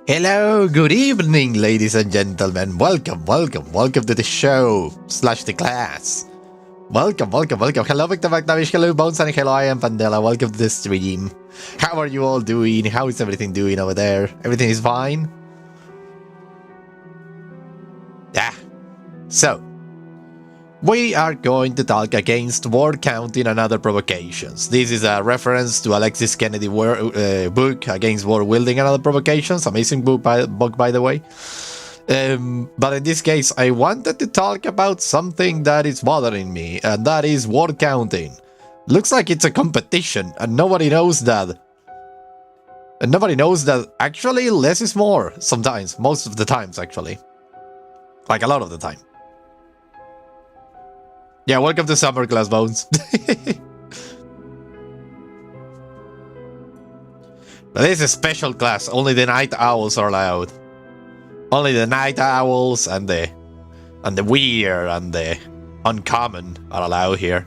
Hello, good evening, ladies and gentlemen. Welcome to the show / the class. Welcome. Hello, Victor McNavish. Hello, Bones, and hello, I am Pandela. Welcome to the stream. How are you all doing? How is everything doing over there? Everything is fine? Yeah. So, we are going to talk against word counting and other provocations. This is a reference to Alexis Kennedy book, Against Word Wielding and Other Provocations. Amazing book, by the way. But in this case, I wanted to talk about something that is bothering me, and that is word counting. Looks like it's a competition, and nobody knows that. And nobody knows that actually less is more sometimes, most of the times actually. Like a lot of the time. Yeah, welcome to summer class, Bones. But this is a special class, only the night owls are allowed. Only the night owls and the weird and the uncommon are allowed here.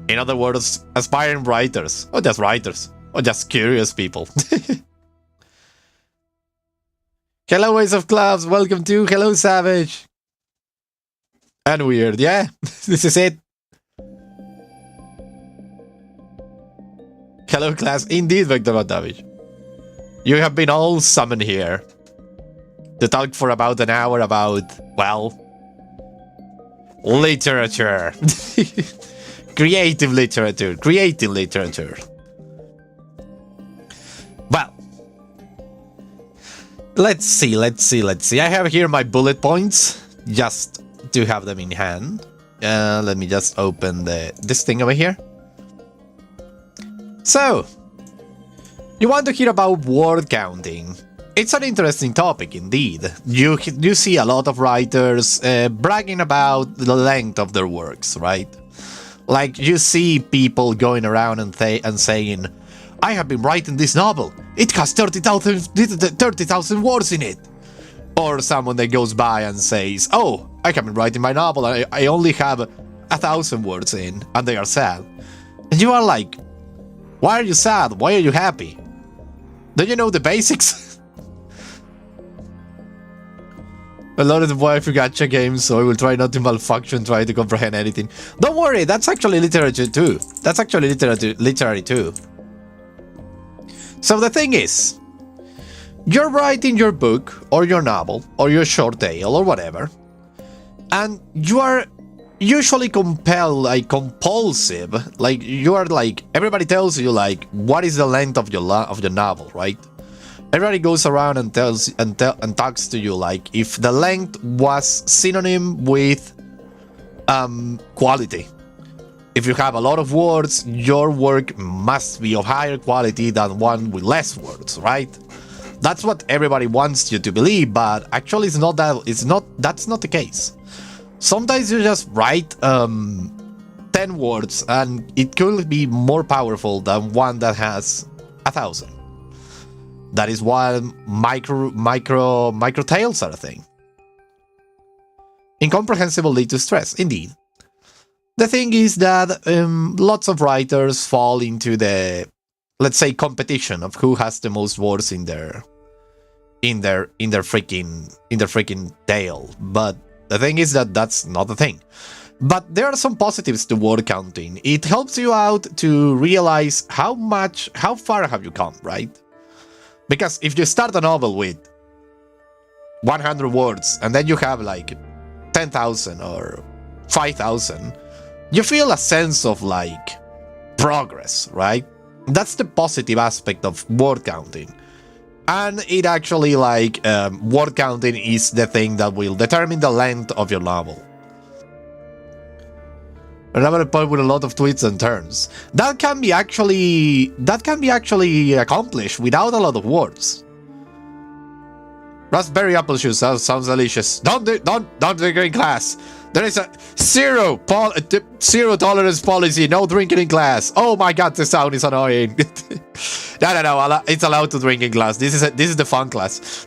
In other words, aspiring writers, or just curious people. Hello, Ace of Clubs, welcome to Hello Savage. And weird, yeah, this is it. Hello class, indeed, Victor Matavich. You have been all summoned here to talk for about an hour about, well, literature. Creative literature. Well, let's see. I have here my bullet points, just to have them in hand. Let me just open this thing over here. So, you want to hear about word counting. It's an interesting topic indeed. You see a lot of writers bragging about the length of their works, right? Like you see people going around and saying, I have been writing this novel. It has 30,000 words in it. Or someone that goes by and says, oh, I have been writing my novel, I only have 1,000 words in, and they are sad. And you are like, why are you sad? Why are you happy? Don't you know the basics? A lot of the waifu gacha games, so I will try not to malfunction, try to comprehend anything. Don't worry, that's actually literature too. That's actually literary too. So the thing is, you're writing your book, or your novel, or your short tale, or whatever, and you are usually compulsive, like, you are like, everybody tells you, like, what is the length of your novel, right? Everybody goes around and talks to you, like, if the length was synonym with quality. If you have a lot of words, your work must be of higher quality than one with less words, right? That's what everybody wants you to believe, but actually that's not the case. Sometimes you just write 10 words and it could be more powerful than one that has 1,000. That is why micro tales are a thing. Incomprehensible lead to stress, indeed. The thing is that lots of writers fall into the, let's say, competition of who has the most words in their freaking tale. But the thing is that that's not the thing. But there are some positives to word counting. It helps you out to realize how far have you come, right? Because if you start a novel with 100 words and then you have like 10,000 or 5,000, you feel a sense of like progress, right? That's the positive aspect of word counting. And it actually, like, word counting is the thing that will determine the length of your novel. Another point with a lot of twists and turns. That can be actually accomplished without a lot of words. Raspberry apple juice sounds delicious. Don't drink in class. There is a zero tolerance policy. No drinking in class. Oh my god, the sound is annoying. No. It's allowed to drink in class. This is the fun class.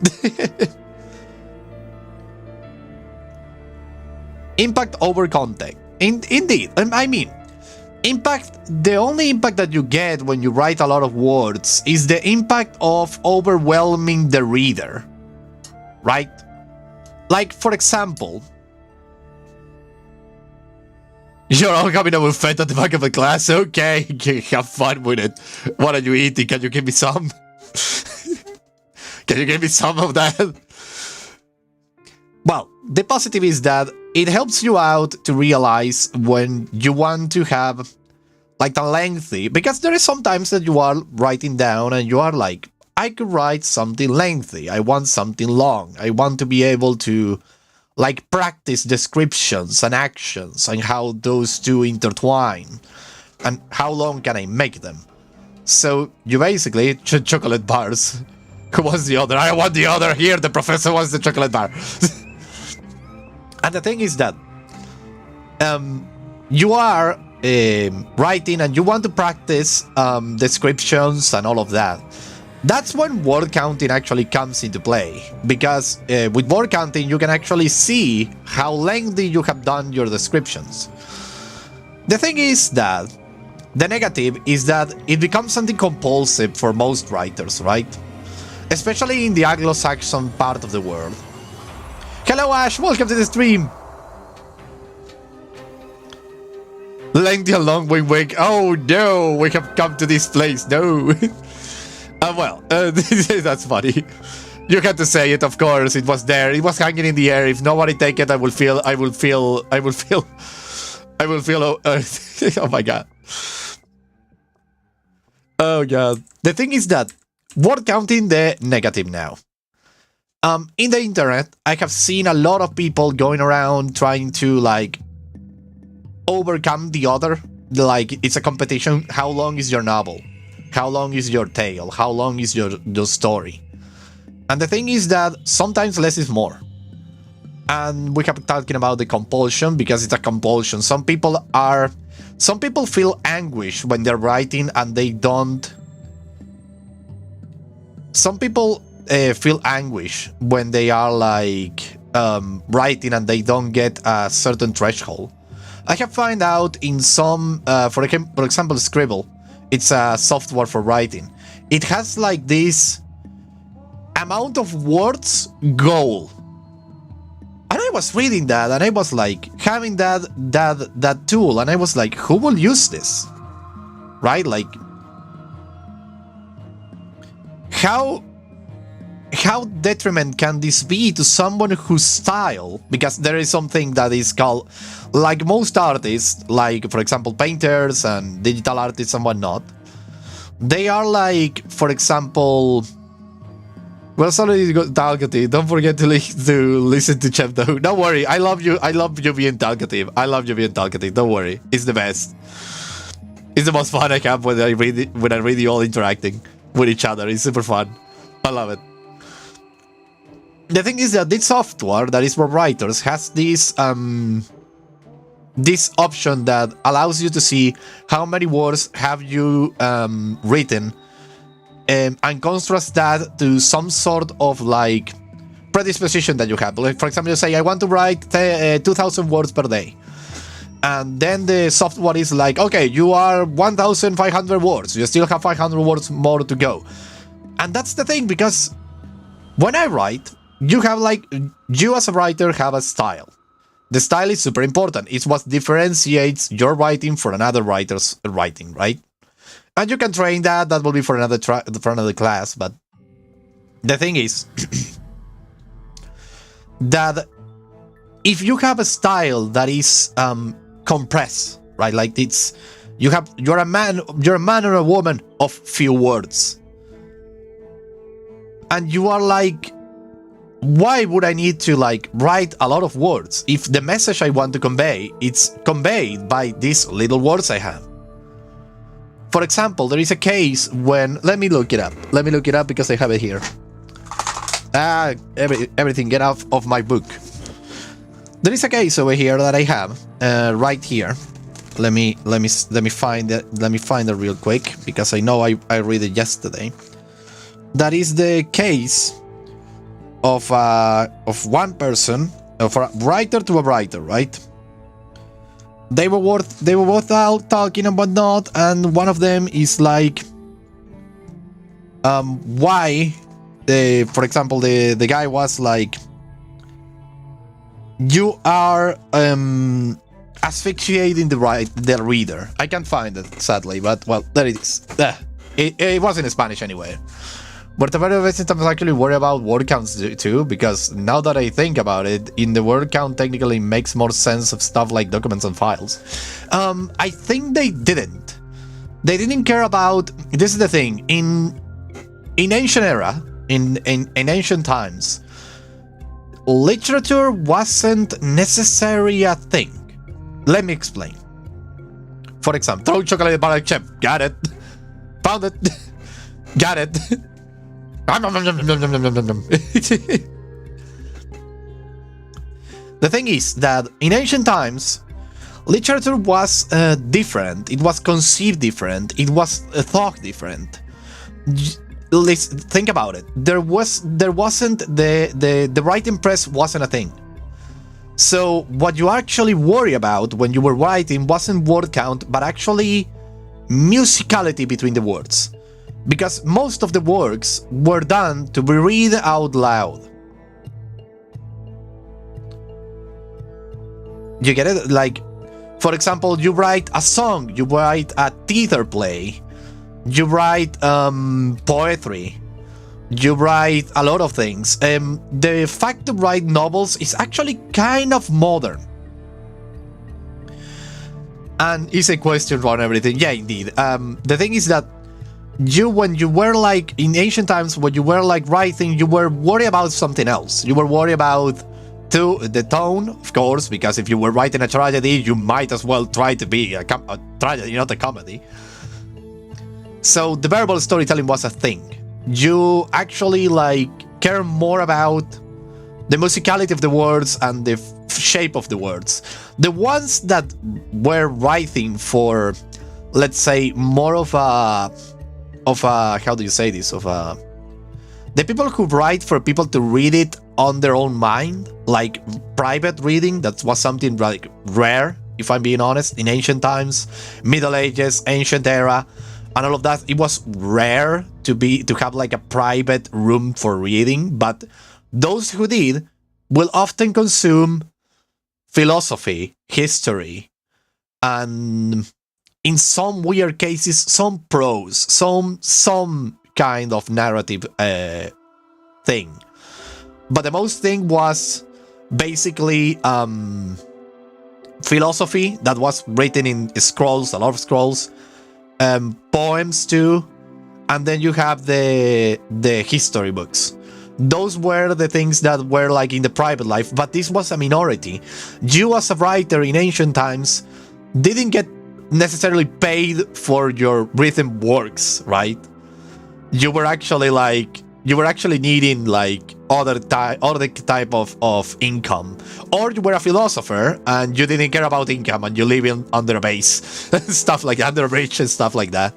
Impact over content. Indeed. I mean, Impact, the only impact that you get when you write a lot of words is the impact of overwhelming the reader, right? Like, for example, you're all having a buffet at the back of the class. Okay, have fun with it. What are you eating? Can you give me some? Can you give me some of that? Well, the positive is that it helps you out to realize when you want to have like a lengthy, because there is sometimes that you are writing down and you are like, I could write something lengthy. I want something long. I want to be able to like practice descriptions and actions and how those two intertwine and how long can I make them. So you basically chocolate bars. Who wants the other? I want the other. Here, the professor wants the chocolate bar. And the thing is that you are writing and you want to practice descriptions and all of that. That's when word counting actually comes into play, because with word counting you can actually see how lengthy you have done your descriptions. The thing is that the negative is that it becomes something compulsive for most writers, right? Especially in the Anglo-Saxon part of the world. Hello Ash, welcome to the stream! Lengthy and long wink. Oh no, we have come to this place, no! That's funny. You had to say it, of course. It was there. It was hanging in the air. If nobody take it, I will feel. Oh my god. Oh god. The thing is that word counting the negative now. In the internet, I have seen a lot of people going around trying to like overcome the other. Like it's a competition. How long is your novel? How long is your tale? How long is your story? And the thing is that sometimes less is more. And we have been talking about the compulsion because it's a compulsion. Some people feel anguish when they're writing and they don't. Some people feel anguish when they are like writing and they don't get a certain threshold. I have found out in some, for example, Scribble. It's a software for writing. It has like this amount of words goal. And I was reading that and I was like having that tool and I was like, who will use this? Right? Like how detriment can this be to someone whose style, because there is something that is called, like most artists, like for example painters and digital artists and whatnot, they are like, for example, well, sorry, talkative. Don't forget to listen to Chef though. Don't worry, I love you being talkative. Don't worry, it's the best. It's the most fun I have when I read you all interacting with each other. It's super fun. I love it. The thing is that this software that is for writers has this this option that allows you to see how many words have you written and contrast that to some sort of like predisposition that you have. Like, for example, you say, I want to write 2,000 words per day. And then the software is like, okay, you are 1,500 words. You still have 500 words more to go. And that's the thing, because when I write, you as a writer have a style. The style is super important. It's what differentiates your writing from another writer's writing, right? And you can train that. That will be for another class. But the thing is that if you have a style that is compressed, right? Like you're a man or a woman of few words, and you are like, why would I need to like write a lot of words if the message I want to convey, it's conveyed by these little words I have? For example, there is a case when, let me look it up because I have it here. Everything get off of my book. There is a case over here that I have right here. Let me find it real quick because I know I read it yesterday. That is the case of one person, of a writer to a writer, right? they were both out talking and whatnot, and one of them is like, why for example, the guy was like, you are asphyxiating the reader. I can't find it, sadly, but well, there it is. It was in Spanish anyway. But the very best I'm actually worried about word counts too, because now that I think about it, in the word count technically makes more sense of stuff like documents and files. I think they didn't. They didn't care about. This is the thing. In ancient era, in ancient times, literature wasn't necessarily a thing. Let me explain. For example, throw chocolate bar chip. Got it. Found it. Got it. The thing is that in ancient times, literature was different. It was conceived different. It was thought different. Let's think about it. There wasn't the writing press wasn't a thing. So what you actually worry about when you were writing wasn't word count, but actually musicality between the words. Because most of the works were done to be read out loud. You get it? Like, for example, you write a song, you write a theater play, you write poetry, you write a lot of things. The fact to write novels is actually kind of modern. And it's a question on everything. Yeah, indeed. The thing is that when you were like, in ancient times, when you were like writing, you were worried about something else. You were worried about the tone, of course, because if you were writing a tragedy, you might as well try to be a tragedy, not a comedy. So the verbal storytelling was a thing. You actually like care more about the musicality of the words and the shape of the words. The ones that were writing for, let's say, more of a how do you say this, the people who write for people to read it on their own mind, like private reading, that was something like rare, if I'm being honest, in ancient times, Middle Ages, ancient era, and all of that. It was rare to have like a private room for reading, but those who did will often consume philosophy, history, and in some weird cases, some prose, some kind of narrative thing. But the most thing was basically philosophy that was written in scrolls, a lot of scrolls, poems too, and then you have the history books. Those were the things that were like in the private life, but this was a minority. You as a writer in ancient times didn't get necessarily paid for your written works, right? You were actually needing like other type of income, or you were a philosopher and you didn't care about income and you live under a base, stuff like under a bridge and stuff like that.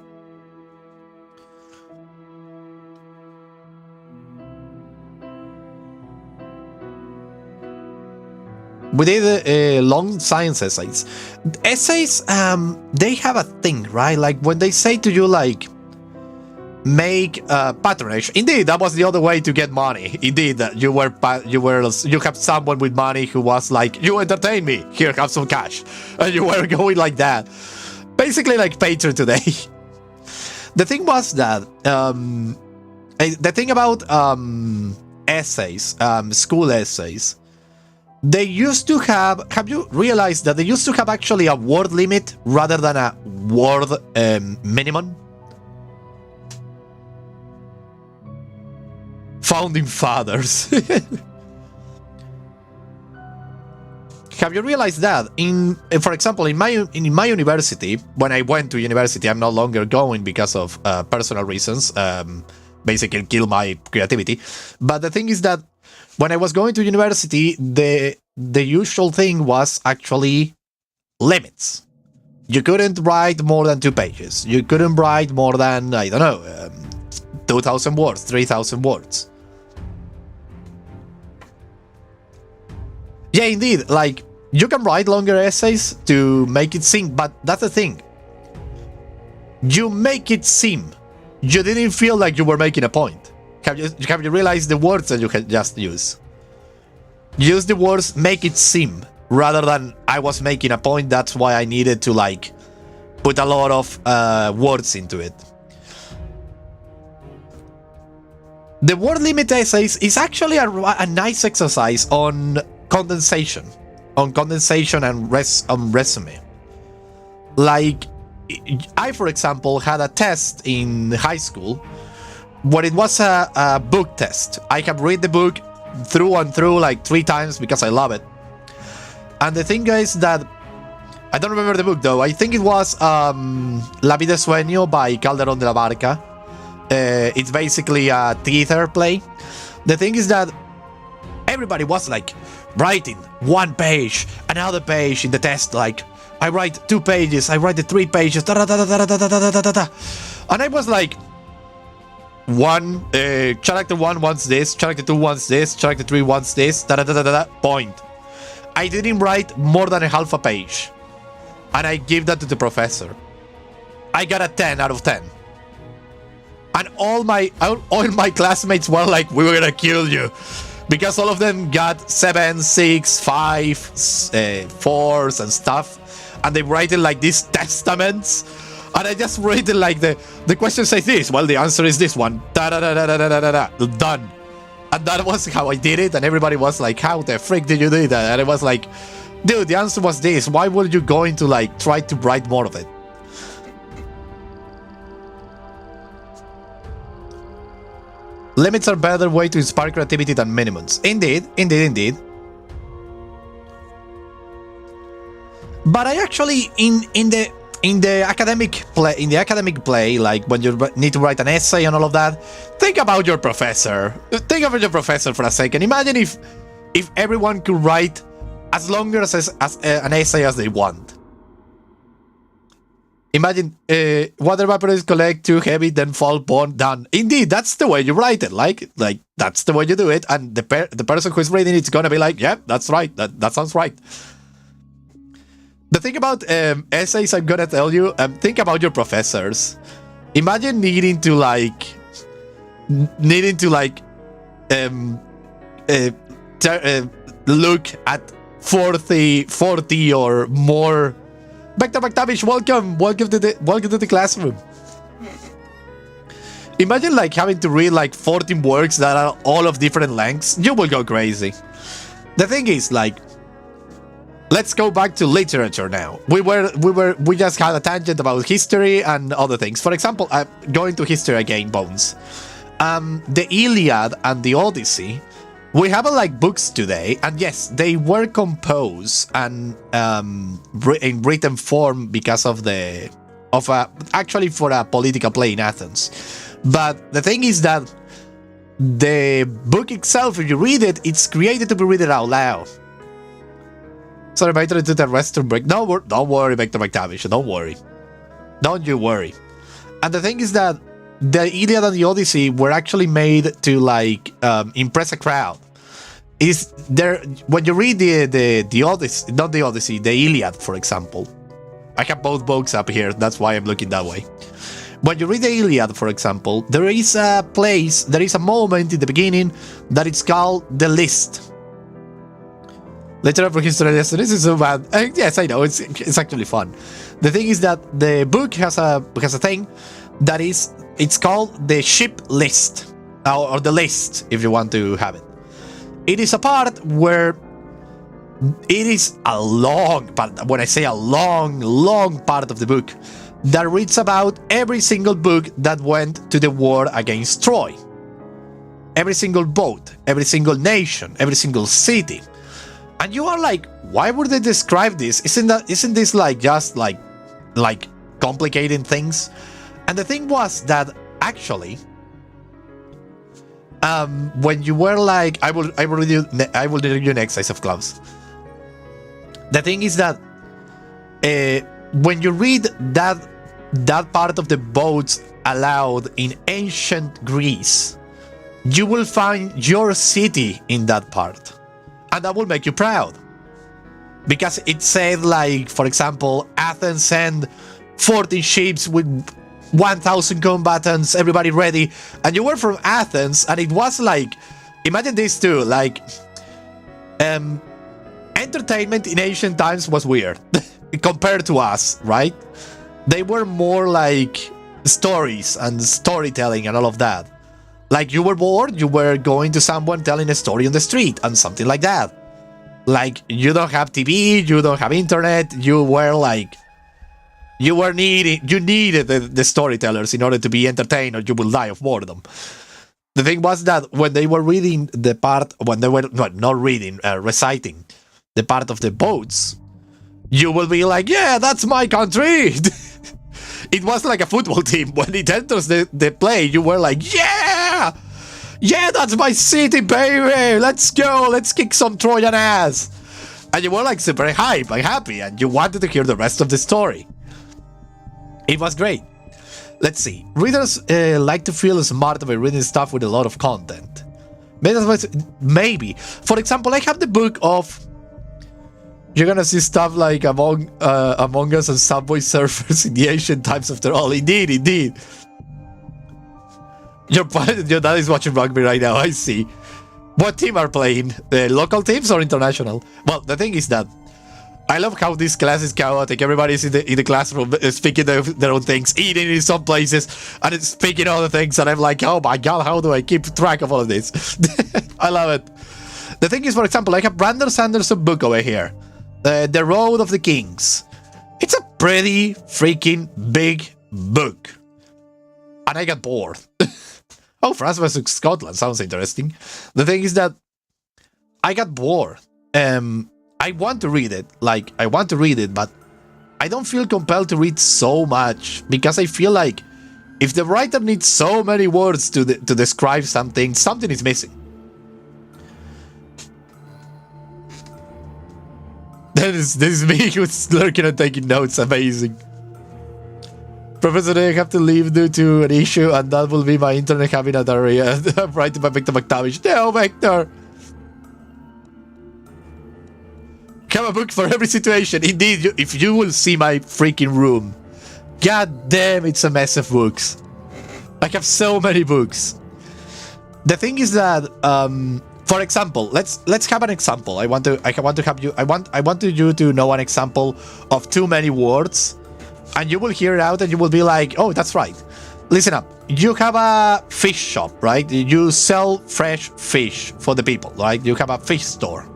We did long science essays. Essays, they have a thing, right? Like when they say to you, like, make patronage. Indeed, that was the other way to get money. Indeed, you have someone with money who was like, you entertain me. Here, have some cash, and you were going like that, basically like Patreon today. The thing was that the thing about essays, school essays. They used to have you realized that they used to have actually a word limit rather than a word minimum? Founding fathers. Have you realized that for example, in my university, when I went to university, I'm no longer going because of personal reasons, basically kill my creativity. But the thing is that when I was going to university, the usual thing was actually limits. You couldn't write more than 2 pages. You couldn't write more than, I don't know, 2,000 words, 3,000 words. Yeah, indeed. Like, You can write longer essays to make it seem, but that's the thing. You make it seem. You didn't feel like you were making a point. Have you realized the words that you had just used? Use the words make it seem rather than I was making a point, that's why I needed to like put a lot of words into it. The word limit essays is actually a nice exercise on condensation. On condensation and resume. Like, I, for example, had a test in high school where it was a book test. I have read the book through and through like 3 times because I love it. And the thing is that I don't remember the book though. I think it was La vida es sueño by Calderón de la Barca. It's basically a theater play. The thing is that everybody was like writing 1 page, another page in the test. Like, I write 2 pages, I write the 3 pages, da, da, da, da, da, da, da, da, da, da. And I was like, character 1 wants this, character 2 wants this, character 3 wants this, da da da da da, point. I didn't write more than a half a page. And I gave that to the professor. I got a 10 out of 10. And all my classmates were like, we were gonna kill you. Because all of them got 7, 6, 5, 4s and stuff. And they write it like these testaments. And I just read it like the question says this. Well, the answer is this one. Da da da da da da da da. Done. And that was how I did it. And everybody was like, how the frick did you do that? And it was like, dude, the answer was this. Why were you going to like try to write more of it? Limits are a better way to inspire creativity than minimums. Indeed, indeed, indeed. But I actually in the academic play, like when you need to write an essay and all of that, think about your professor. Think about your professor for a second. Imagine if everyone could write as long as an essay as they want. Imagine water vapors collect too heavy, then fall, born, done. Indeed, that's the way you write it. Like that's the way you do it, and the person who's reading it's gonna be like, yeah, that's right. That sounds right. The thing about essays, I'm gonna tell you, think about your professors. Imagine needing to look at 40 or more. Vector McTavish, welcome to the classroom. Imagine like having to read like 14 works that are all of different lengths. You will go crazy. The thing is, like, let's go back to literature now. We just had a tangent about history and other things. For example, going to history again, Bones. The Iliad and the Odyssey. We have like books today, and yes, they were composed and in written form because of actually for a political play in Athens. But the thing is that the book itself, if you read it, it's created to be read out loud. Sorry, Victor, to the restroom break. Don't worry, Victor McTavish. Don't worry. Don't you worry. And the thing is that the Iliad and the Odyssey were actually made to like impress a crowd. Is there when you read the Odyssey, not the Odyssey, the Iliad, for example. I have both books up here. That's why I'm looking that way. When you read the Iliad, for example, there is a moment in the beginning that it's called the list. Later for history lesson, this is so bad. Yes, I know, it's actually fun. The thing is that the book has a thing that it's called the ship list, or the list, if you want to have it. It is a part where it is a long part. When I say a long part of the book, that reads about every single book that went to the war against Troy. Every single boat, every single nation, every single city. And you are like, why would they describe this? Isn't this like just like complicating things? And the thing was that actually, when you were like, I will read you an exercise of gloves. The thing is that when you read that part of the boats aloud in ancient Greece, you will find your city in that part. And that will make you proud. Because it said, like, for example, Athens sent 14 ships with 1,000 combatants, everybody ready, and you were from Athens, and it was like, imagine this too, like, entertainment in ancient times was weird compared to us, right? They were more like stories and storytelling and all of that. Like, you were bored, you were going to someone telling a story on the street and something like that. Like, you don't have TV, you don't have internet, you were like, you needed the storytellers in order to be entertained, or you will die of boredom. The thing was that when they were reading the part, when they were not reading, reciting the part of the boats, you will be like, yeah, that's my country. It was like a football team. When it enters the play, you were like, yeah, that's my city, baby. Let's go. Let's kick some Trojan ass. And you were like super hype and happy, and you wanted to hear the rest of the story. It was great. Let's see. Readers like to feel smart by reading stuff with a lot of content. Maybe. For example, I have the book of... You're gonna see stuff like Among Us and Subway Surfers in the ancient times after all. Indeed. Your dad is watching rugby right now, I see. What team are playing? The local teams or international? Well, the thing is that I love how this class is chaotic. Everybody's in the classroom speaking their own things, eating in some places, and it's speaking other things, and I'm like, oh my god, how do I keep track of all of this? I love it. The thing is, for example, I have Brandon Sanderson book over here. The Road of the Kings. It's a pretty freaking big book. And I got bored. Oh, France vs. Scotland sounds interesting. The thing is that I got bored. I want to read it. But I don't feel compelled to read so much. Because I feel like if the writer needs so many words to describe something is missing. This is me who's lurking and taking notes. Amazing. Professor, I have to leave due to an issue, and that will be my internet having a diarrhea. I'm writing by Victor McTavish. No, Victor! Have a book for every situation. Indeed, if you will see my freaking room. God damn, it's a mess of books. I have so many books. The thing is that, for example, let's have an example. I want you to know an example of too many words, and you will hear it out and you will be like, oh, that's right. Listen up. You have a fish shop, right? You sell fresh fish for the people, right? You have a fish store.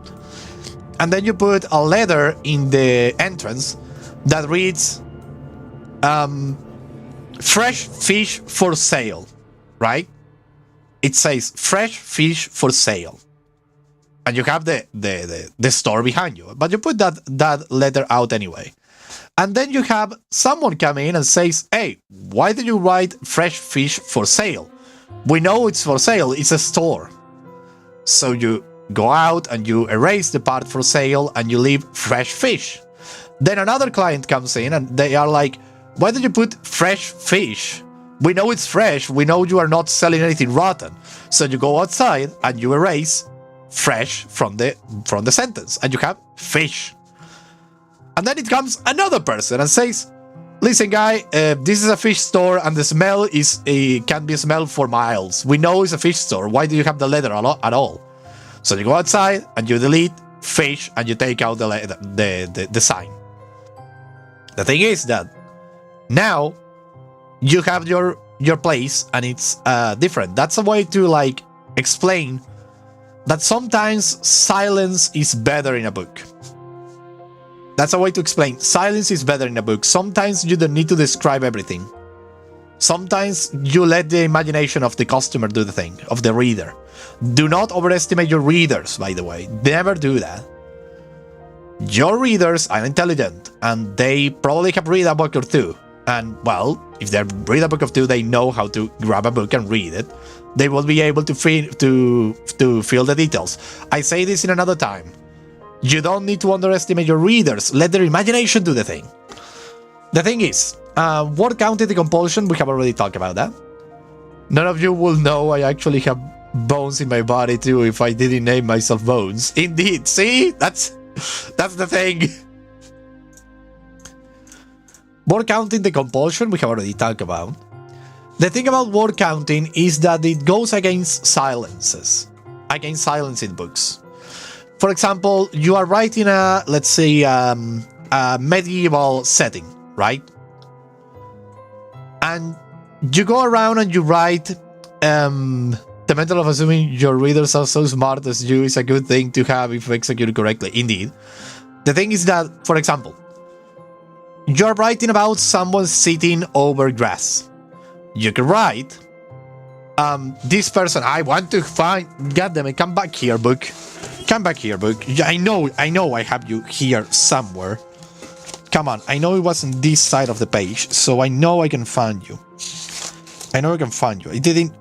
And then you put a letter in the entrance that reads, fresh fish for sale, right? It says fresh fish for sale. And you have the store behind you. But you put that letter out anyway. And then you have someone come in and says, hey, why did you write fresh fish for sale? We know it's for sale, it's a store. So you go out and you erase the part for sale and you leave fresh fish. Then another client comes in and they are like, why did you put fresh fish? We know it's fresh, we know you are not selling anything rotten. So you go outside and you erase fresh from the sentence and you have fish. And then it comes another person and says, listen guy, this is a fish store and the smell can be smelled for miles. We know it's a fish store. Why do you have the letter at all? So you go outside and you delete fish and you take out the sign. The thing is that now you have your place and it's different. That's a way to like explain that sometimes silence is better in a book. That's a way to explain. Silence is better in a book. Sometimes you don't need to describe everything. Sometimes you let the imagination of the customer do the thing, of the reader. Do not overestimate your readers, by the way. Never do that. Your readers are intelligent, and they probably have read a book or two. And, well, if they read a book or two, they know how to grab a book and read it. They will be able to feel the details. I say this in another time. You don't need to underestimate your readers. Let their imagination do the thing. The thing is, word count decompulsion, we have already talked about that. None of you will know I actually have bones in my body too if I didn't name myself Bones. Indeed, see? That's That's the thing. Word counting, the compulsion, we have already talked about. The thing about word counting is that it goes against silences. Against silence in books. For example, you are writing a, let's say, a medieval setting, right? And you go around and you write, the method of assuming your readers are so smart as you is a good thing to have if executed correctly. Indeed. The thing is that, for example, you're writing about someone sitting over grass. You can write, this person, I want to find, goddammit, come back here, book. Come back here, book. I know I have you here somewhere. Come on, I know it was on this side of the page, so I know I can find you. I know I can find you. I didn't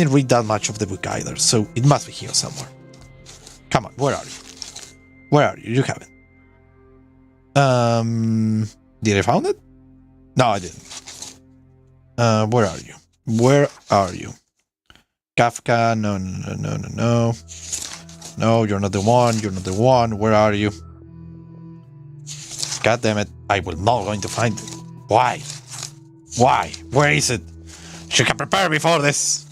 read that much of the book either, so it must be here somewhere. Come on, where are you? Where are you? You have it. Did I found it? No, I didn't. Where are you? Where are you? Kafka, no. No, you're not the one, you're not the one. Where are you? God damn it, I will not going to find it. Why? Why? Where is it? You can prepare me for this.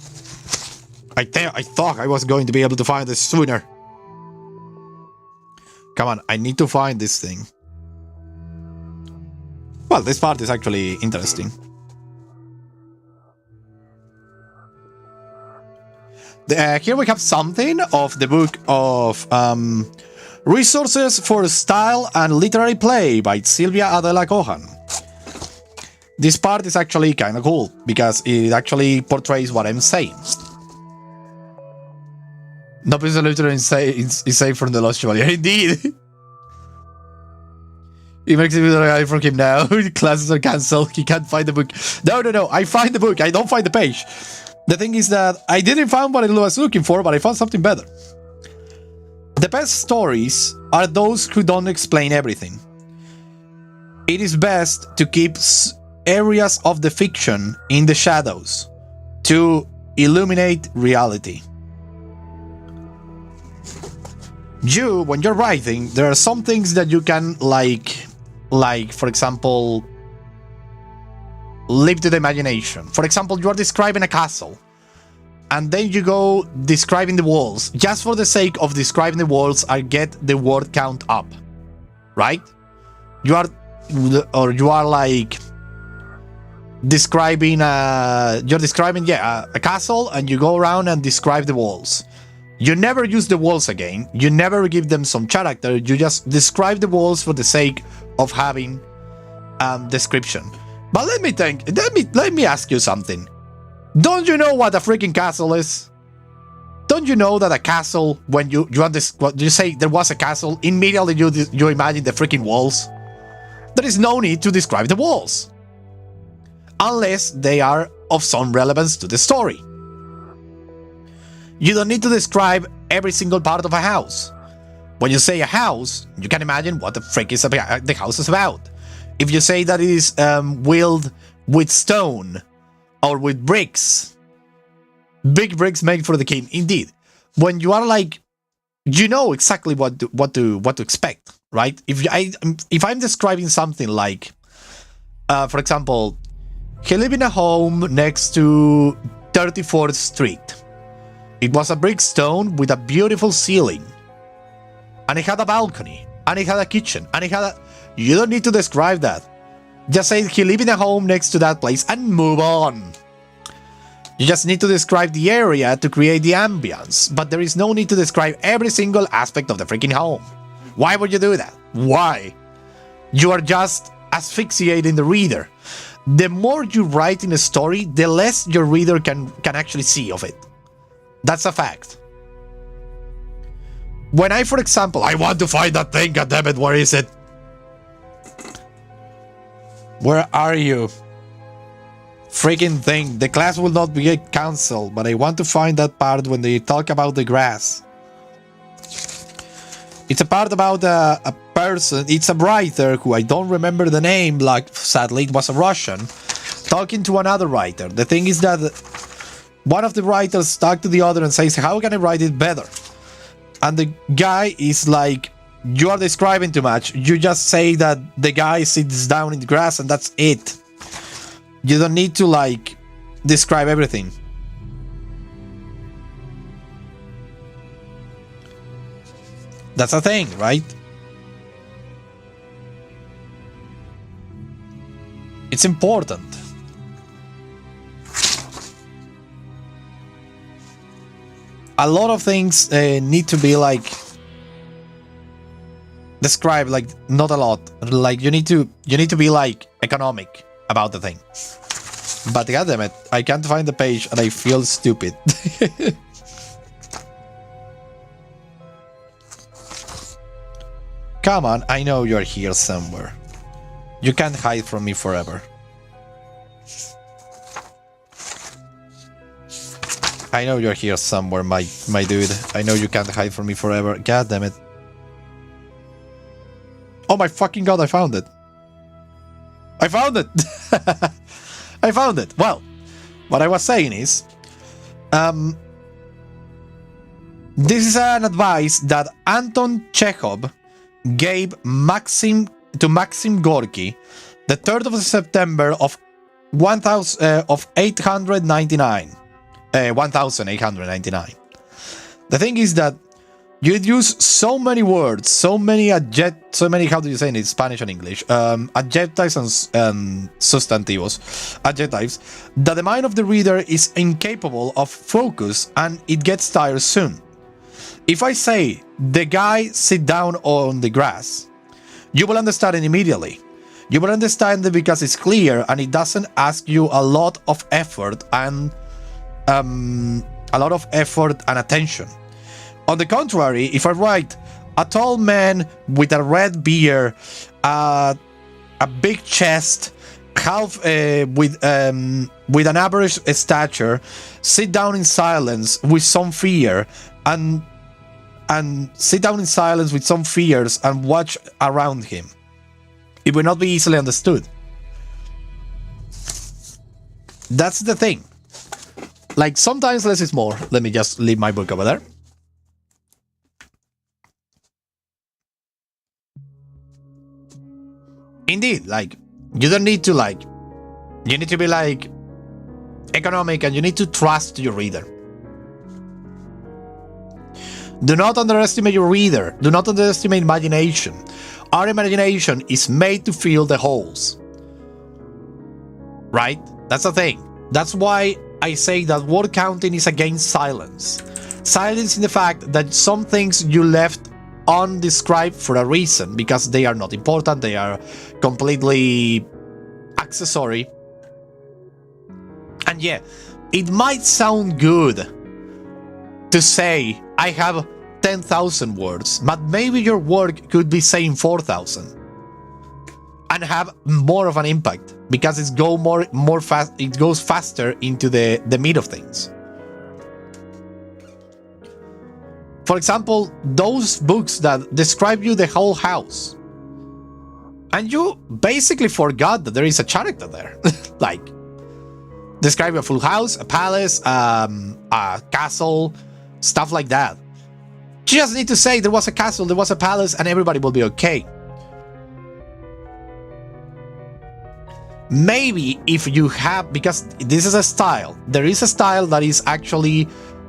I thought I was going to be able to find this sooner. Come on, I need to find this thing. Well, this part is actually interesting. Here we have something of the book of Resources for Style and Literary Play by Sylvia Adela Cohen. This part is actually kind of cool because it actually portrays what I'm saying. No piece of literature is safe from the Lost Chevalier. Indeed. He makes it guy from him now. Classes are cancelled. He can't find the book. No. I find the book. I don't find the page. The thing is that I didn't find what I was looking for, but I found something better. The best stories are those who don't explain everything. It is best to keep areas of the fiction in the shadows to illuminate reality. When you're writing, there are some things that you can like, for example, leave to the imagination. For example, you are describing a castle, and then you go describing the walls. Just for the sake of describing the walls, I get the word count up, right? You are like describing a castle, and you go around and describe the walls. You never use the walls again. You never give them some character. You just describe the walls for the sake of having description. But let me ask you something. Don't you know what a freaking castle is? Don't you know that a castle, when you say there was a castle, immediately you imagine the freaking walls? There is no need to describe the walls, unless they are of some relevance to the story. You don't need to describe every single part of a house. When you say a house, you can imagine what the frick is the house is about. If you say that it is built with stone or with bricks, big bricks made for the king. Indeed, when you are like, you know exactly what to expect, right? If I'm describing something like, for example, he lived in a home next to 34th Street. It was a brick stone with a beautiful ceiling, and it had a balcony, and it had a kitchen, and it had a... You don't need to describe that. Just say he lived in a home next to that place and move on. You just need to describe the area to create the ambience, but there is no need to describe every single aspect of the freaking home. Why would you do that? Why? You are just asphyxiating the reader. The more you write in a story, the less your reader can actually see of it. That's a fact. When I, for example, I want to find that thing, goddammit, where is it? Where are you? Freaking thing. The class will not be cancelled, but I want to find that part when they talk about the grass. It's a part about a person. It's a writer who I don't remember the name, like, sadly, it was a Russian, talking to another writer. The thing is that one of the writers talks to the other and says, how can I write it better? And the guy is like, you are describing too much. You just say that the guy sits down in the grass and that's it. You don't need to like describe everything. That's a thing, right? It's important. A lot of things need to be like described, like not a lot. Like you need to be like economic about the thing. But goddammit, I can't find the page and I feel stupid. Come on, I know you're here somewhere. You can't hide from me forever. I know you're here somewhere, my dude. I know you can't hide from me forever. God damn it. Oh my fucking god, I found it. I found it! I found it. Well, what I was saying is, this is an advice that Anton Chekhov gave Maxim Gorky the 3rd of September of 1899. 1899. The thing is that you use so many words, so many how do you say it in Spanish and English? Adjectives and sustantivos, adjectives, that the mind of the reader is incapable of focus and it gets tired soon. If I say, the guy sit down on the grass, you will understand it immediately. You will understand it because it's clear and it doesn't ask you a lot of effort and attention. On the contrary, if I write a tall man with a red beard, a big chest, with an average stature, sit down in silence with some fear and sit down in silence with some fears and watch around him, it will not be easily understood. That's the thing. Like, sometimes less is more. Let me just leave my book over there. Indeed, like, you don't need to, like, you need to be, like, economic and you need to trust your reader. Do not underestimate your reader. Do not underestimate imagination. Our imagination is made to fill the holes. Right? That's the thing. That's why I say that word counting is against silence. Silence in the fact that some things you left undescribed for a reason, because they are not important, they are completely accessory. And yeah, it might sound good to say, I have 10,000 words, but maybe your work could be saying 4,000 and have more of an impact because it goes faster into the meat of things. For example, those books that describe you the whole house, and you basically forgot that there is a character there. Like, describe a full house, a palace, a castle, stuff like that. You just need to say there was a castle, there was a palace, and everybody will be okay. Maybe if you have, because this is a style, there is a style that is actually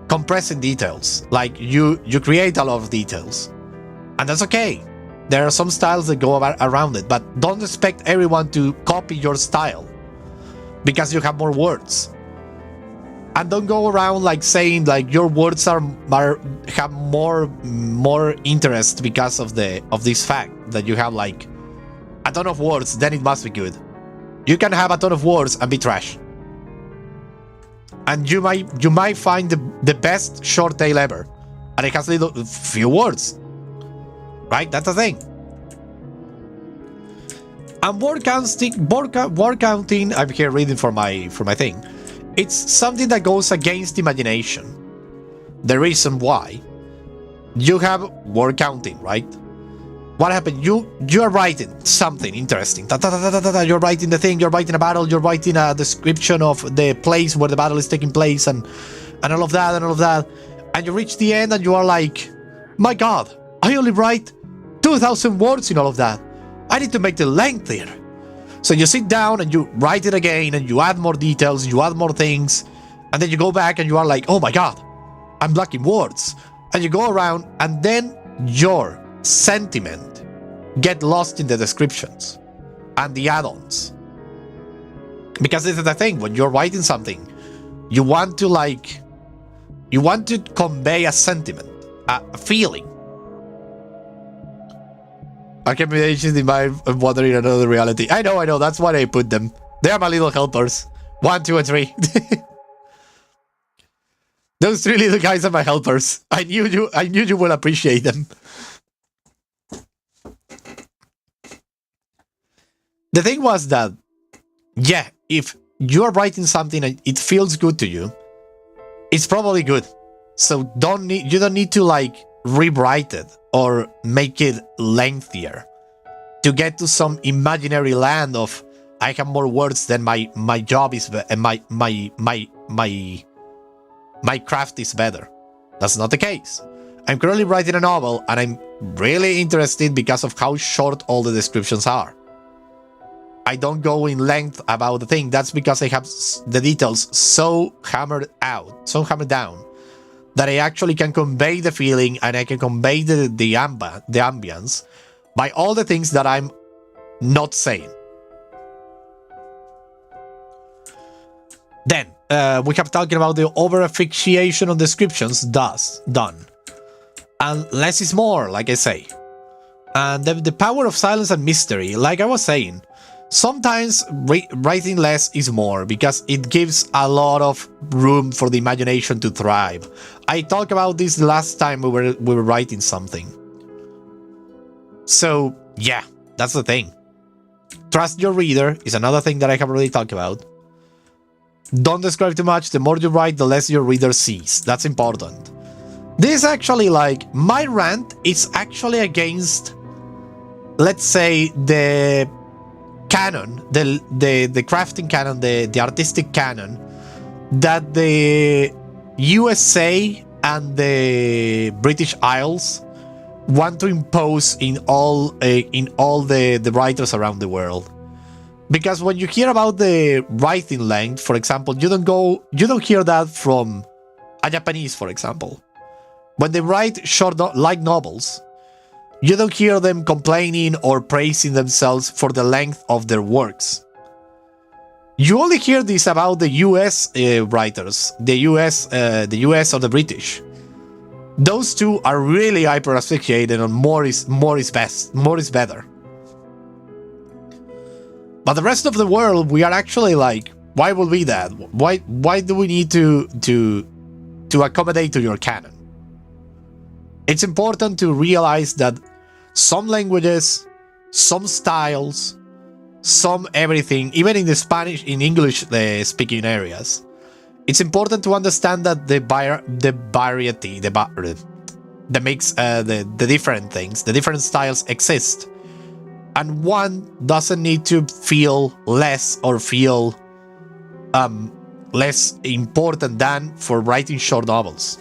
compressing details. Like, you create a lot of details, and that's okay. There are some styles that go around it, but don't expect everyone to copy your style because you have more words. And don't go around like saying like your words have more interest because of this fact that you have like a ton of words, then it must be good. You can have a ton of words and be trash. And you might find the best short tale ever, and it has few words. Right? That's the thing. And word counting, I'm here reading for my thing. It's something that goes against imagination. The reason why you have word counting, right? What happened? You're writing something interesting. You're writing the thing. You're writing a battle. You're writing a description of the place where the battle is taking place, and all of that, and you reach the end, and you are like, my God, I only write 2,000 words in all of that. I need to make the lengthier. So you sit down and you write it again and you add more details, you add more things, and then you go back and you are like, oh my god, I'm lacking words. And you go around and then your sentiment get lost in the descriptions and the add-ons. Because this is the thing, when you're writing something, you want to convey a sentiment, a feeling. Accommodations in mind of wandering another reality. I know, that's why I put them. They are my little helpers. 1, 2, and 3. Those 3 little guys are my helpers. I knew you will appreciate them. The thing was that, yeah, if you're writing something and it feels good to you, it's probably good. So you don't need to like rewrite it or make it lengthier to get to some imaginary land of I have more words than my job is and my craft is better. That's not the case. I'm currently writing a novel and I'm really interested because of how short all the descriptions are. I don't go in length about the thing. That's because I have the details so hammered down that I actually can convey the feeling and I can convey the ambience by all the things that I'm not saying. Then, we have talking about the over-asphyxiation on descriptions done. And less is more, like I say. And the power of silence and mystery, like I was saying, sometimes writing less is more because it gives a lot of room for the imagination to thrive. I talked about this the last time we were writing something. So, yeah, that's the thing. Trust your reader is another thing that I have already talked about. Don't describe too much. The more you write, the less your reader sees. That's important. This actually, like, my rant is actually against, let's say, the canon, the crafting canon, the artistic canon that the USA and the British Isles want to impose in all the writers around the world. Because when you hear about the writing length, for example, you don't hear that from a Japanese, for example. When they write short light novels, you don't hear them complaining or praising themselves for the length of their works. You only hear this about the US writers, the US or the British. Those two are really hyper-asphyxiated on more is best, more is better. But the rest of the world, we are actually like, why will we that? Why do we need to accommodate to your canon? It's important to realize that some languages, some styles, some everything, even in the Spanish, in English speaking areas, it's important to understand that the variety, the mix, the different things, the different styles exist. And one doesn't need to feel less or feel less important than for writing short novels.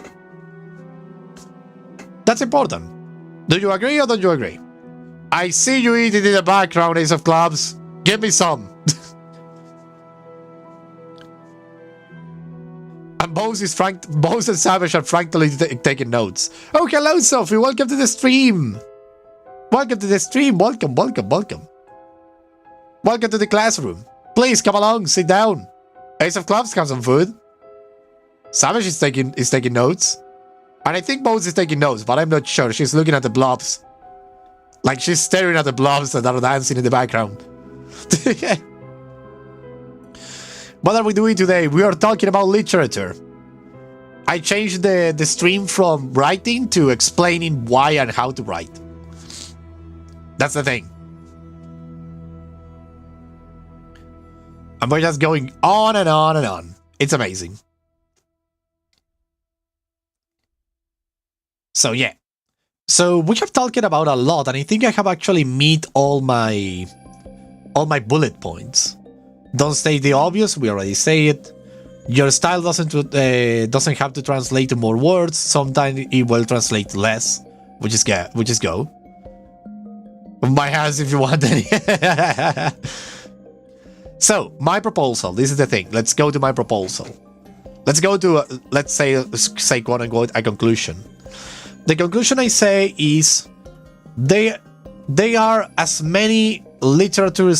That's important. Do you agree or don't you agree? I see you eating in the background, Ace of Clubs. Give me some. And Bose and Savage are frankly taking notes. Oh, hello, Sophie. Welcome to the stream. Welcome to the stream. Welcome. Welcome to the classroom. Please come along. Sit down. Ace of Clubs, have some food. Savage is taking notes. And I think Bose is taking notes, but I'm not sure. She's looking at the blobs. Like she's staring at the blobs that are dancing in the background. What are we doing today? We are talking about literature. I changed the stream from writing to explaining why and how to write. That's the thing. And we're just going on and on and on. It's amazing. So yeah. So we have talked about a lot, and I think I have actually met all my bullet points. Don't state the obvious, we already say it. Your style doesn't have to translate to more words. Sometimes it will translate less, which is go. My hands if you want any. So, my proposal. This is the thing. Let's go to my proposal. Let's go to, let's say quote unquote, a conclusion. The conclusion I say is they are as many literature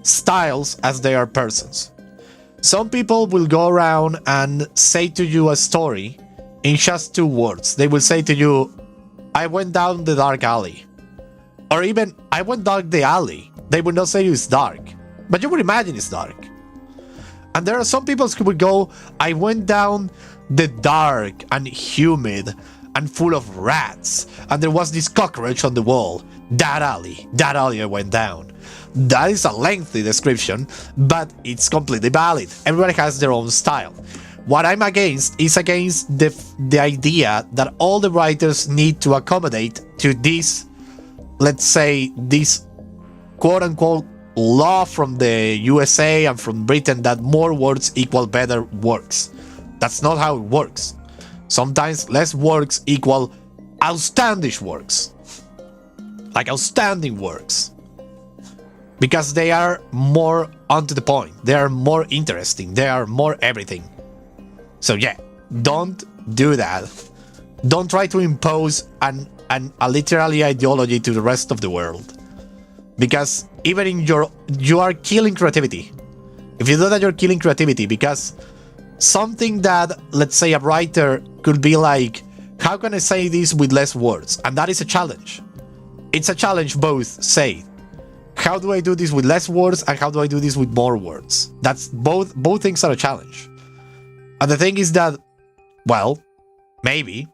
styles as they are persons. Some people will go around and say to you a story in just 2 words. They will say to you, I went down the dark alley. Or even, I went down the alley. They will not say it's dark, but you would imagine it's dark. And there are some people who would go, I went down the dark and humid and full of rats, and there was this cockroach on the wall. That alley I went down. That is a lengthy description, but it's completely valid. Everybody has their own style. What I'm against is the idea that all the writers need to accommodate to this, let's say, this quote-unquote law from the USA and from Britain that more words equal better works. That's not how it works. Sometimes less works equal outstanding works. Like outstanding works. Because they are more onto the point. They are more interesting. They are more everything. So yeah, don't do that. Don't try to impose a literary ideology to the rest of the world. Because even in you are killing creativity. If you do that, you're killing creativity, because something that, let's say, a writer could be like, how can I say this with less words? And that is a challenge. It's a challenge both say. How do I do this with less words, and how do I do this with more words? That's both things are a challenge. And the thing is that, well, maybe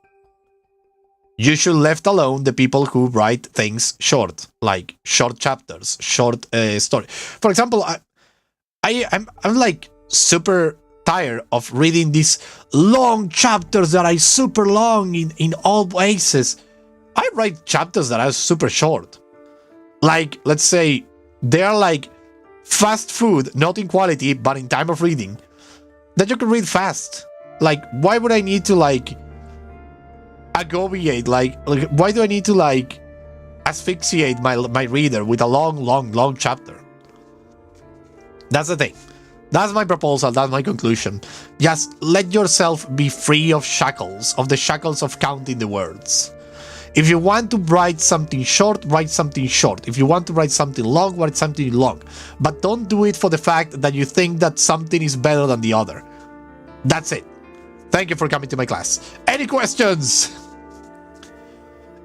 you should left alone the people who write things short, like short chapters, short story. For example, I'm like super tired of reading these long chapters that are super long in all places. I write chapters that are super short. Like, let's say, they are like fast food, not in quality, but in time of reading, that you can read fast. Like, why would I need to like agobiate, like why do I need to like asphyxiate my reader with a long chapter? That's the thing. That's my proposal. That's my conclusion. Just let yourself be free of shackles, of the shackles of counting the words. If you want to write something short, write something short. If you want to write something long, write something long. But don't do it for the fact that you think that something is better than the other. That's it. Thank you for coming to my class. Any questions?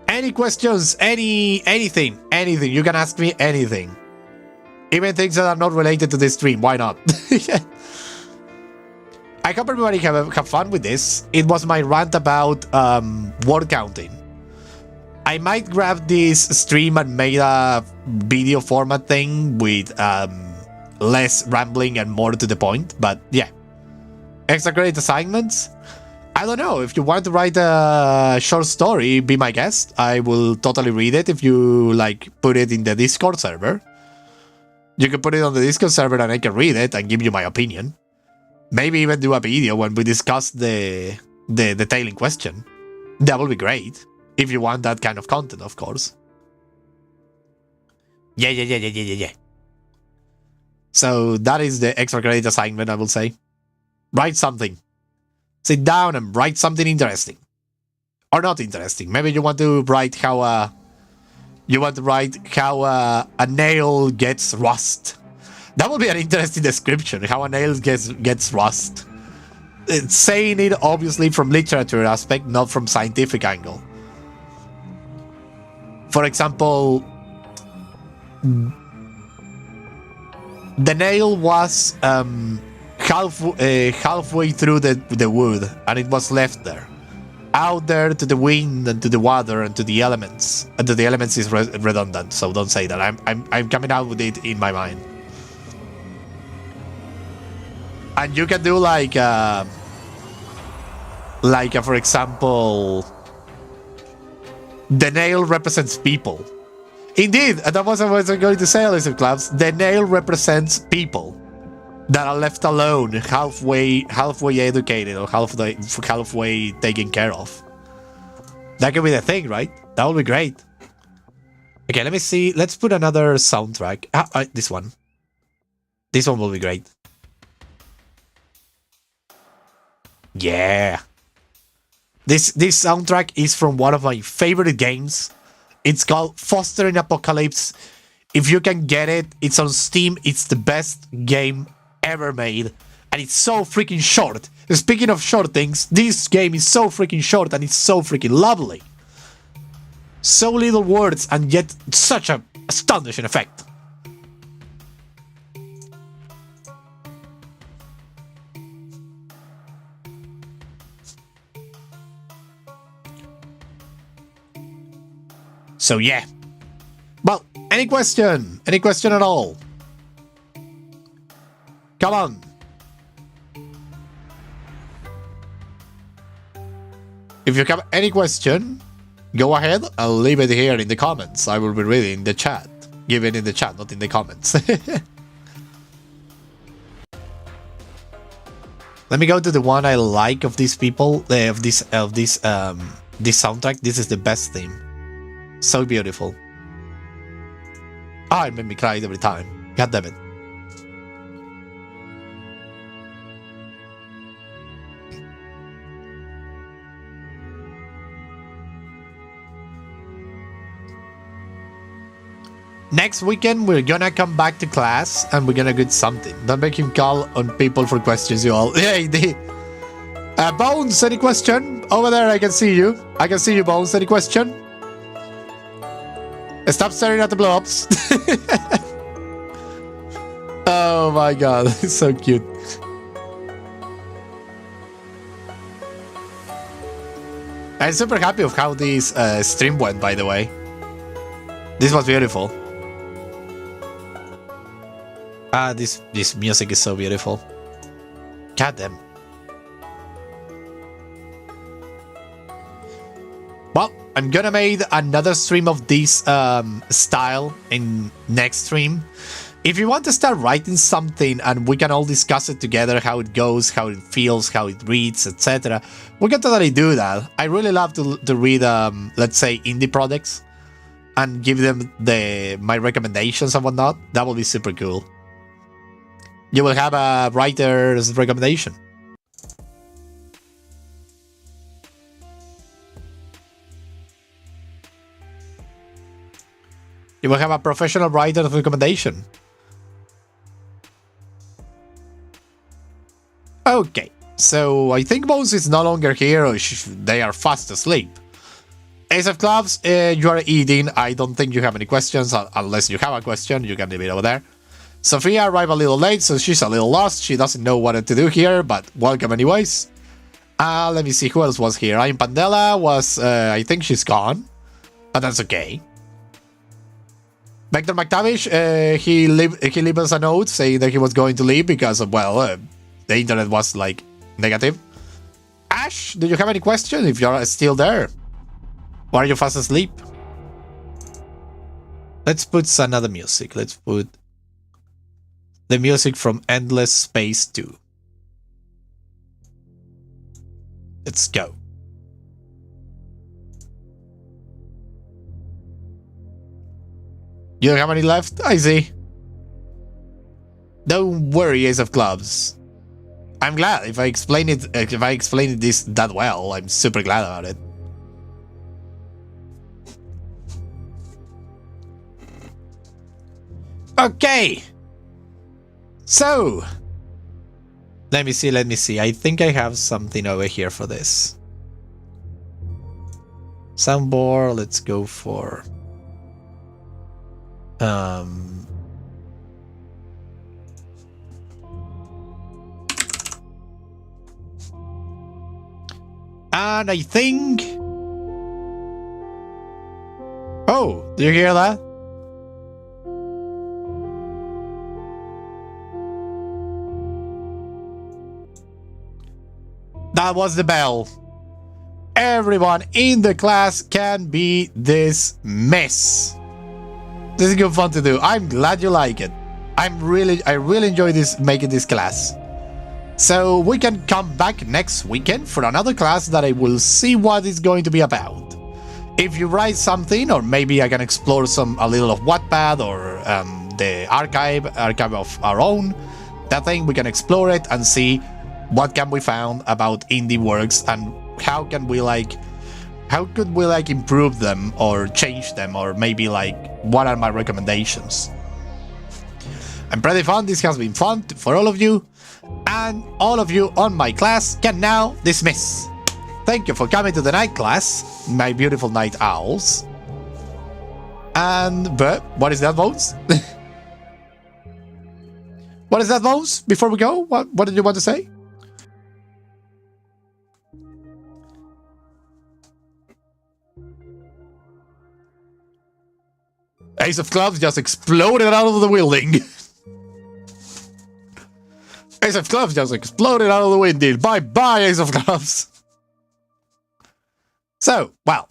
Any questions? Anything? You can ask me anything. Even things that are not related to this stream. Why not? I hope everybody have fun with this. It was my rant about word counting. I might grab this stream and make a video format thing with less rambling and more to the point. But yeah. Extra credit assignments? I don't know. If you want to write a short story, be my guest. I will totally read it if you like put it in the Discord server. You can put it on the Discord server and I can read it and give you my opinion. Maybe even do a video when we discuss the tale in question. That will be great. If you want that kind of content, of course. Yeah. So that is the extra credit assignment, I will say. Write something. Sit down and write something interesting. Or not interesting. Maybe you want to write how a nail gets rust. That would be an interesting description, how a nail gets rust. It's saying it obviously from literature aspect, not from scientific angle. For example, the nail was halfway through the wood, and it was left there, out there to the wind and to the water and to the elements. And to the elements is redundant, so don't say that. I'm coming out with it in my mind. And you can do like for example, the nail represents people. Indeed, and that was what I was going to say, Listen Clubs. The nail represents people that are left alone, halfway educated or halfway taken care of. That could be the thing, right? That would be great. Okay, let me see. Let's put another soundtrack. This one. This one will be great. Yeah. This soundtrack is from one of my favorite games. It's called Fostering Apocalypse. If you can get it, it's on Steam. It's the best game ever made. And it's so freaking short. Speaking of short things, this game is so freaking short and it's so freaking lovely. So little words and yet such an astonishing effect. So yeah. Well, any question? Any question at all? Come on. If you have any question, go ahead and leave it here in the comments. I will be reading in the chat. Give it in the chat, not in the comments. Let me go to the one I like of these people, of this soundtrack. This is the best theme. So beautiful. Ah, it made me cry every time. God damn it. Next weekend, we're gonna come back to class and we're gonna get something. Don't make him call on people for questions, you all. Hey, Bones, any question? Over there, I can see you. I can see you, Bones. Any question? Stop staring at the blobs. Oh my god, it's so cute. I'm super happy of how this stream went, by the way. This was beautiful. This music is so beautiful. God damn. Well, I'm gonna make another stream of this style in next stream. If you want to start writing something and we can all discuss it together, how it goes, how it feels, how it reads, etc., we can totally do that. I really love to read, let's say, indie products and give them my recommendations and whatnot. That will be super cool. You will have a writer's recommendation. You will have a professional writer's recommendation. Okay, so I think Bones is no longer here, or they are fast asleep. Ace of Clubs, you are eating. I don't think you have any questions, unless you have a question, you can leave it over there. Sophia arrived a little late, so she's a little lost. She doesn't know what to do here, but welcome anyways. Let me see who else was here. I'm Pandela was, I think she's gone, but that's okay. Vector McTavish, he left us a note saying that he was going to leave because of, well, the internet was like negative. Ash, do you have any questions if you're still there? Or are you fast asleep? Let's put another music. Let's put the music from Endless Space 2. Let's go. You don't have any left? I see. Don't worry, Ace of Clubs. I'm glad if I explain it. If I explained this that well, I'm super glad about it. Okay. So, let me see. I think I have something over here for this. Soundboard, let's go for... And I think... Oh, do you hear that? That was the bell. Everyone in the class can be dismissed. This is good fun to do. I'm glad you like it. I really enjoy making this class. So we can come back next weekend for another class that I will see what it's going to be about. If you write something, or maybe I can explore a little of Wattpad or the archive of our own, that thing, we can explore it and see what can we found about indie works and how could we improve them or change them, or maybe what are my recommendations. I'm pretty fun. This has been fun for all of you, and all of you on my class can now dismiss. Thank you for coming to the night class, my beautiful night owls. But what is that, Bones? What is that, Bones? Before we go, what did you want to say? Ace of Clubs just exploded out of the building. Ace of Clubs just exploded out of the window. Bye-bye, Ace of Clubs. So, well,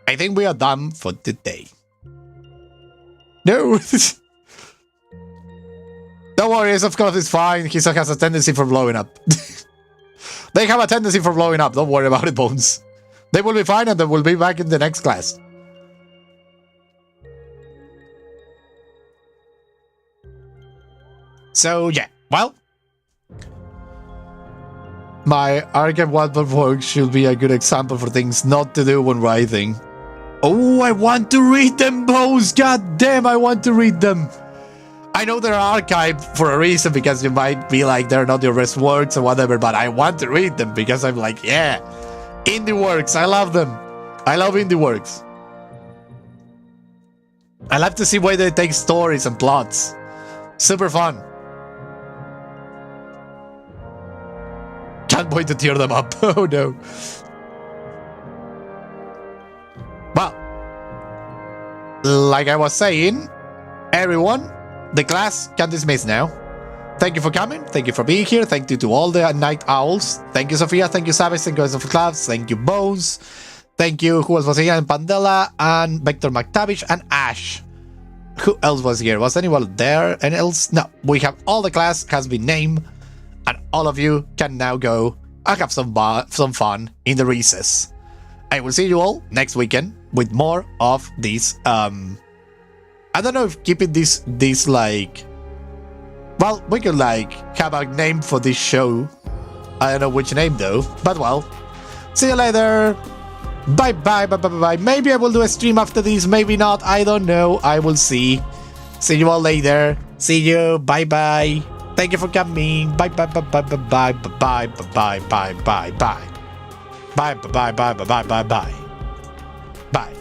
I think we are done for today. No. Don't worry, Ace of Clubs is fine. He still has a tendency for blowing up. They have a tendency for blowing up. Don't worry about it, Bones. They will be fine and they will be back in the next class. So, yeah, well, my archive Wattpad work should be a good example for things not to do when writing. Oh, I want to read them, Bones! God damn, I want to read them! I know they're archived for a reason, because you might be like, they're not your best works or whatever, but I want to read them because I'm like, yeah, indie works, I love them. I love indie works. I love to see where they take stories and plots. Super fun. Can't wait to tear them up. Oh no. Well, like I was saying, everyone, the class can dismiss now. Thank you for coming. Thank you for being here. Thank you to all the night owls. Thank you, Sophia. Thank you, Savage. Thank you, Ace of Clubs. Thank you, Bones. Thank you, who else was here? And Pandela, and Vector McTavish, and Ash. Who else was here? Was anyone there? Any else? No. We have all the class has been named. And all of you can now go and have some fun in the recess. I will see you all next weekend with more of these. I don't know if keeping this like. Well, we could have a name for this show. I don't know which name though. But well, see you later. Bye bye bye bye bye. Maybe I will do a stream after this. Maybe not. I don't know. I will see. See you all later. See you. Bye bye. Thank you for coming. Bye bye bye bye bye bye bye bye bye bye bye bye bye bye bye bye bye bye bye bye.